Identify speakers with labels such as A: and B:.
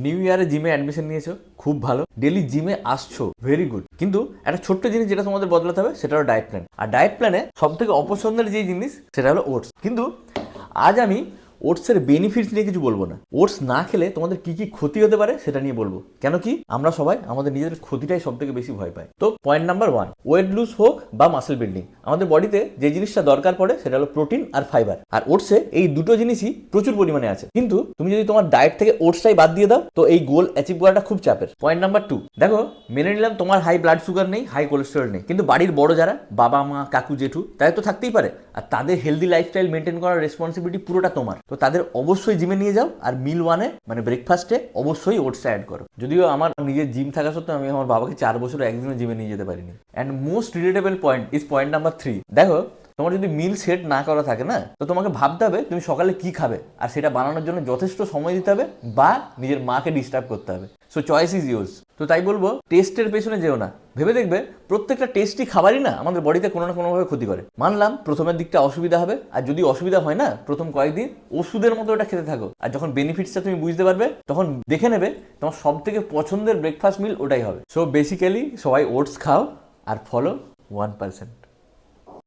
A: New ইয়ারে জিমে admission নিয়েছো, খুব ভালো, ডেলি জিমে আসছো, ভেরি গুড। কিন্তু একটা ছোট্ট জিনিস যেটা তোমাদের বদলাতে হবে সেটা হলো ডায়েট প্ল্যান। আর ডায়েট প্ল্যানে সব থেকে অপছন্দের যে জিনিস সেটা হলো ওটস। কিন্তু আজ আমি ওটসের বেনিফিটস নিয়ে কিছু বলবো না, ওটস না খেলে তোমাদের কি কি ক্ষতি হতে পারে সেটা নিয়ে বলবো। কেন কি আমরা সবাই আমাদের নিজেদের ক্ষতিটাই সব থেকে বেশি ভয় পাই। তো পয়েন্ট নাম্বার 1, ওয়েট লুজ হোক বা মাসেল বিল্ডিং, আমাদের বডিতে যে জিনিসটা দরকার পড়ে সেটা হলো প্রোটিন আর ফাইবার। আর ওটসে এই দুটো জিনিসই প্রচুর পরিমাণে আছে। কিন্তু তুমি যদি তোমার ডায়েট থেকে ওটসটাই বাদ দিয়ে দাও তো এই গোল অ্যাচিভ করাটা খুব চাপের। পয়েন্ট নাম্বার 2, দেখো মেনে নিলাম তোমার হাই ব্লাড সুগার নেই, হাই কোলেস্টেরল নেই, কিন্তু বাড়ির বড় যারা বাবা মা কাকু জেঠু তাদের তো থাকতেই পারে, আর তাদের হেলদি লাইফস্টাইল মেনটেন করার রেসপন্সিবিলিটি পুরোটা তোমার। তো তাদের অবশ্যই জিমে নিয়ে যাও, আর মিল ওয়ানে মানে ব্রেকফাস্টে অবশ্যই ওটসটা অ্যাড করো। যদিও আমার নিজের জিম থাকা সত্ত্বেও আমি আমার বাবাকে 4 বছর একদিনও জিমে নিয়ে যেতে পারিনি। And most relatable point is point number 3, দেখো তোমার যদি মিল সেট না করা থাকে না, তো তোমাকে ভাবতে হবে তুমি সকালে কি খাবে, আর সেটা বানানোর জন্য যথেষ্ট সময় দিতে হবে বা নিজের মাকে ডিস্টার্ব করতে হবে। So choice is yours. তো তাই বলবো টেস্টের পেছনে যেও না, ভেবে দেখবে প্রত্যেকটা টেস্টি খাবারই না আমাদের বডিতে কোনো না কোনোভাবে ক্ষতি করে। মানলাম প্রথমের দিকটা অসুবিধা হবে, আর যদি অসুবিধা হয় না প্রথম কয়েকদিন ওষুধের মতো ওটা খেতে থাকো, আর যখন বেনিফিটসটা তুমি বুঝতে পারবে তখন দেখে নেবে তোমার সব থেকে পছন্দের ব্রেকফাস্ট মিল ওটাই হবে। সো বেসিক্যালি সবাই ওটস খাও আর ফলো 1%।